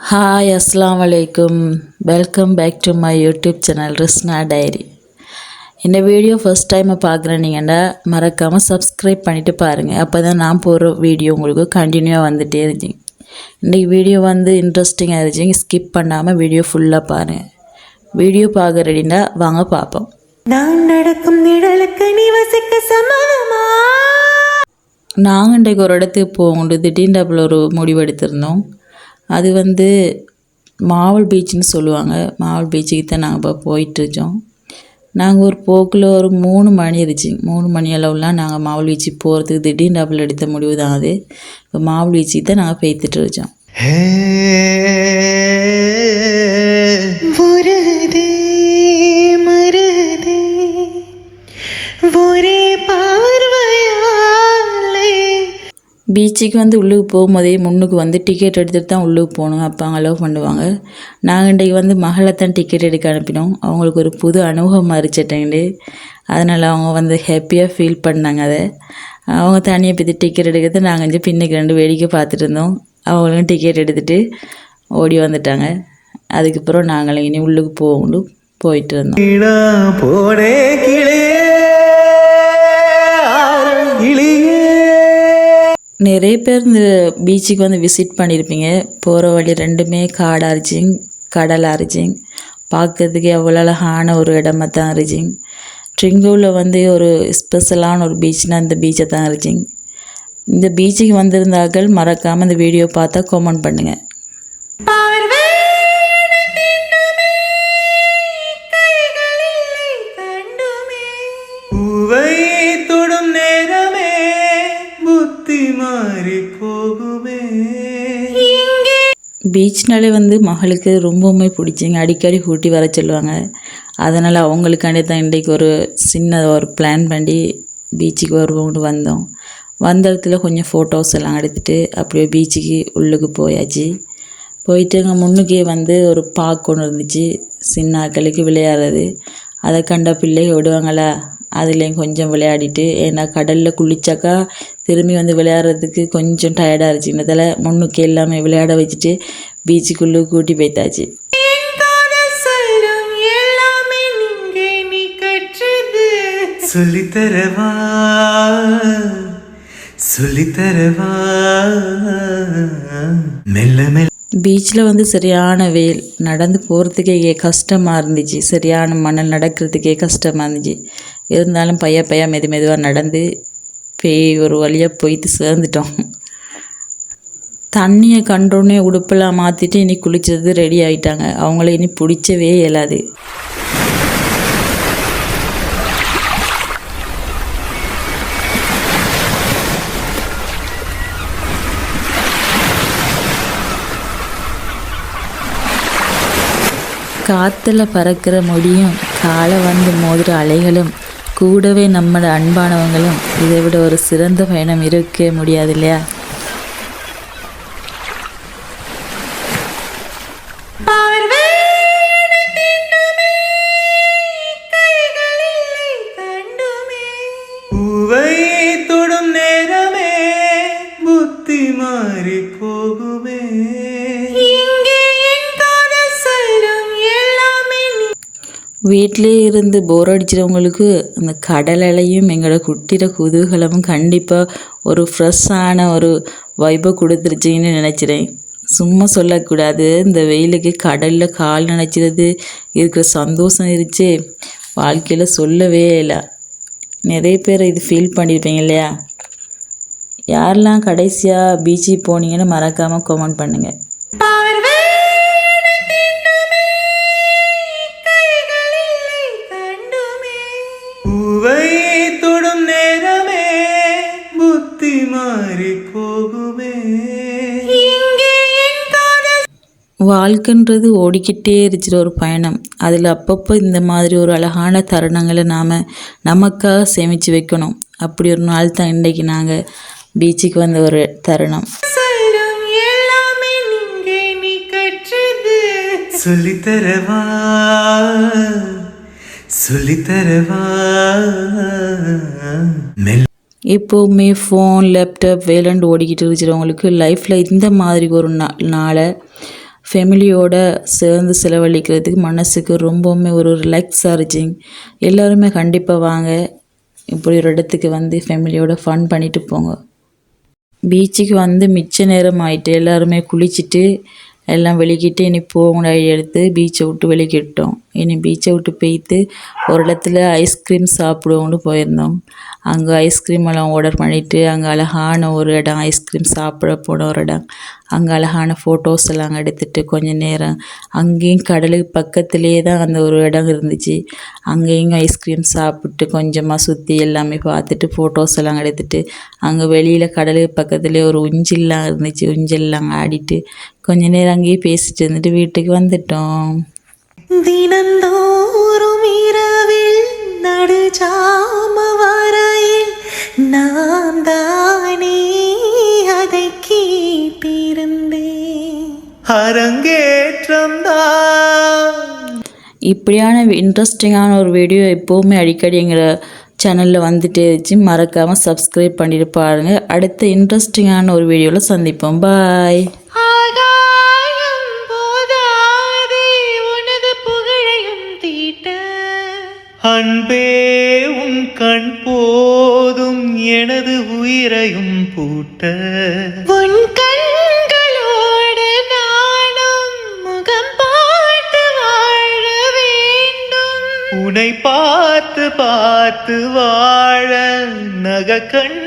Hi, Assalamu alaikum. Welcome back to my YouTube channel Risna Diary. இந்த video first time பார்க்குறீங்கன்னா மறக்காமல் subscribe பண்ணிவிட்டு பாருங்கள். அப்போ தான் நான் போகிற வீடியோ உங்களுக்கு கண்டினியூவாக வந்துகிட்டே இருந்துச்சு. இன்றைக்கி வீடியோ இன்ட்ரெஸ்டிங்காக இருந்துச்சு. ஸ்கிப் பண்ணாமல் வீடியோ ஃபுல்லாக பாருங்கள். வீடியோ பார்க்க ரெடினா வாங்க பார்ப்போம். நான் நடக்கும் நிழலுக்கு நீ வசிக்க சமமா. நாங்கள் இன்றைக்கு ஒரு இடத்துக்கு போகும்போது திடீர்னு அப்போ ஒரு முடிவு எடுத்திருந்தோம். அது மாவல் பீச்சுன்னு சொல்லுவாங்க. மாவல் பீச்சுக்கு தான் நாங்கள் இப்போ போயிட்டுருக்கோம். நாங்கள் ஒரு போக்கில் ஒரு 3 மணி இருந்துச்சு. 3 மணி அளவுலாம் நாங்கள் மாவல் பீச்சுக்கு போகிறதுக்கு திடீர்னு டபுள் எடுத்த முடிவு தான் அது. இப்போ மாவல் பீச்சுக்கு தான் நாங்கள் போய்த்துட்டு இருக்கோம். பீச்சுக்கு உள்ளுக்கு போகும்போதே முன்னுக்கு டிக்கெட் எடுத்துகிட்டு தான் உள்ளுக்கு போகணும். அப்போ அவங்க அலோவ் பண்ணுவாங்க. நாங்கள் இன்றைக்கி மகளை தான் டிக்கெட் எடுக்க அனுப்பினோம். அவங்களுக்கு ஒரு புது அனுபவமாக இருந்துச்சுட்டேங்க. அதனால் அவங்க ஹாப்பியாக ஃபீல் பண்ணாங்க. அதை அவங்க தனியாக போய் டிக்கெட் எடுக்கிறது நாங்கள் பின்னுக்கு 2 வேடிக்கை பார்த்துட்டு இருந்தோம். அவங்களும் டிக்கெட் எடுத்துகிட்டு ஓடி வந்துட்டாங்க. அதுக்கப்புறம் நாங்கள் இனி உள்ளுக்கு போயிட்டு இருந்தோம். நிறைய பேர் இந்த பீச்சுக்கு விசிட் பண்ணியிருப்பீங்க. போகிற வழி 2மே காடாக இருந்துச்சிங், கடலாக இருந்துச்சிங். பார்க்கறதுக்கு எவ்வளோ அழகான ஒரு இடமா தான் இருந்துச்சிங். ட்ரிங்கூவில் ஒரு ஸ்பெஷலான ஒரு பீச்னால் இந்த பீச்சை தான் இருந்துச்சிங். இந்த பீச்சுக்கு வந்திருந்தார்கள் மறக்காமல் இந்த வீடியோ பார்த்தா கமெண்ட் பண்ணுங்கள். பீச்னாலே மகளுக்கு ரொம்பவுமே பிடிச்சிங்க. அடிக்கடி கூட்டி வர சொல்லுவாங்க. அதனால் அவங்களுக்காண்டி தான் இன்றைக்கு ஒரு சின்ன ஒரு பிளான் பண்ணி பீச்சுக்கு வந்தோம். வந்த இடத்துல கொஞ்சம் ஃபோட்டோஸ் எல்லாம் எடுத்துகிட்டு அப்படியே பீச்சுக்கு உள்ளுக்கு போயாச்சு. போயிட்டு அங்கே முன்னுக்கே ஒரு பார்க் ஒன்று இருந்துச்சு. சின்ன ஆட்களுக்கு விளையாடுறது. அதை கண்ட பிள்ளைங்க விடுவாங்களா, அதுலேயும் கொஞ்சம் விளையாடிட்டு, ஏன்னா கடலில் குளிச்சாக்கா திரும்பி விளையாடுறதுக்கு கொஞ்சம் டயர்டாக இருந்துச்சுன்றதால முன்னுக்கு எல்லாமே விளையாட வச்சுட்டு பீச்சுக்குள்ளே கூட்டி போய்த்தாச்சு. சொல்லித்தரவா சொல்லித்தரவா மெல்ல மெல்ல. பீச்சில் சரியான வெயில், நடந்து போகிறதுக்கே கஷ்டமாக இருந்துச்சு. சரியான மணல் நடக்கிறதுக்கே கஷ்டமாக இருந்துச்சு. இருந்தாலும் பையா மெதுவாக நடந்து ஒரு வழியாக போயிட்டு சேர்ந்துட்டோம். தண்ணியை கண்டோடனே உடுப்பெல்லாம் மாற்றிட்டு இனி குளிச்சது ரெடி ஆகிட்டாங்க. அவங்கள இனி பிடிச்சவே இயலாது. காற்றுல பறக்கிற முடியும், காலை மோதுற அலைகளும், கூடவே நம்ம அன்பானவங்களும், இதை விட ஒரு சிறந்த பயணம் இருக்கவே முடியாது இல்லையா? தொடும் நேரமே புத்தி மாறி போகுமே. வீட்டிலே இருந்து போர் அடிச்சிடவங்களுக்கு அந்த கடல் அலையும் எங்களோட குட்டிற குதூகலமும் கண்டிப்பாக ஒரு ஃப்ரெஷ்ஷான ஒரு வைப்பை கொடுத்துருச்சின்னு நினச்சிறேன். சும்மா சொல்லக்கூடாது. இந்த வெயிலுக்கு கடலில் கால் நினச்சிறது இருக்கிற சந்தோஷம் இருந்துச்சு வாழ்க்கையில் சொல்லவே இல்லை. நிறைய பேர் இது ஃபீல் பண்ணியிருப்பீங்க இல்லையா? யாரெல்லாம் கடைசியாக பீச்சுக்கு போனீங்கன்னு மறக்காமல் கமெண்ட் பண்ணுங்கள். தொடும் நேரமே புத்தி மாறி போகுமே. வாழ்க்கைன்றது ஓடிக்கிட்டே இருக்கிற ஒரு பயணம். அதில் அப்பப்போ இந்த மாதிரி ஒரு அழகான தருணங்களை நாம் நமக்காக சேமித்து வைக்கணும். அப்படி ஒரு நாள் தான் இன்றைக்கு நாங்கள் பீச்சுக்கு வந்த ஒரு தருணம். சொல்லித்தரவா சொல்லித்தரவா. எப்போவுமே ஃபோன் லேப்டாப் வேலைண்டு ஓடிக்கிட்டு இருக்கிறவங்களுக்கு லைஃப்பில் இந்த மாதிரி ஒரு நாளை ஃபேமிலியோட சேர்ந்து செலவழிக்கிறதுக்கு மனசுக்கு ரொம்பவுமே ஒரு ரிலாக்ஸாக இருந்துச்சு. எல்லோருமே கண்டிப்பாக வாங்க, இப்படி ஒரு இடத்துக்கு வந்து ஃபேமிலியோட ஃபன் பண்ணிட்டு போங்க. பீச்சுக்கு வந்து மிச்ச நேரம் ஆயிட்டு எல்லாருமே குளிச்சுட்டு எல்லாம் வெளிக்கிட்டு இனி போகணும் ஐடியா எடுத்து பீச்சை விட்டு வெளிக்கிட்டோம். இனி பீச்சை விட்டு போய்த்து ஒரு இடத்துல ஐஸ்கிரீம் சாப்பிடுவோம்னு போயிருந்தோம். அங்கே ஐஸ்கிரீம் எல்லாம் ஆர்டர் பண்ணிவிட்டு அங்கே அழகான ஒரு இடம், ஐஸ்கிரீம் சாப்பிட போன ஒரு இடம், அங்கே அழகான ஃபோட்டோஸ் எல்லாம் எடுத்துகிட்டு கொஞ்சம் நேரம் அங்கேயும் கடலுக்கு பக்கத்துலேயே தான் அந்த ஒரு இடம் இருந்துச்சு. அங்கேயும் ஐஸ்கிரீம் சாப்பிட்டு கொஞ்சமாக சுற்றி எல்லாமே பார்த்துட்டு ஃபோட்டோஸ் எல்லாம் எடுத்துகிட்டு அங்கே வெளியில் கடலுக்கு பக்கத்துலேயே ஒரு ஊஞ்சல்லாம் இருந்துச்சு. ஊஞ்சல்லாம் ஆடிட்டு கொஞ்ச நேரம் அங்கேயே பேசிட்டு இருந்துட்டு வீட்டுக்கு வந்துட்டோம். தினந்தோறும் இரவில் நடுஜாம வரையில் நான் தானே அதை கேட்டிருந்தேன். அரங்கேற்றம் தான். இப்படியான இன்ட்ரெஸ்டிங்கான ஒரு வீடியோ எப்போவுமே அடிக்கடி எங்களை சேனலில் வந்துட்டே இருந்துச்சு. மறக்காமல் சப்ஸ்கிரைப் பண்ணிட்டு பாருங்கள். அடுத்த இன்ட்ரெஸ்டிங்கான ஒரு வீடியோவில் சந்திப்போம். பாய். ஆகாயம் போதாதே உனது புகழையும் தீட்ட, அன்பே உன் கண் போதும் எனது உயிரையும் பூட்ட. உன் கண்களோடு நானும் முகம் பார்த்து வாழ வேண்டும். உன்னை பார்த்து பார்த்து வாழ நக கண்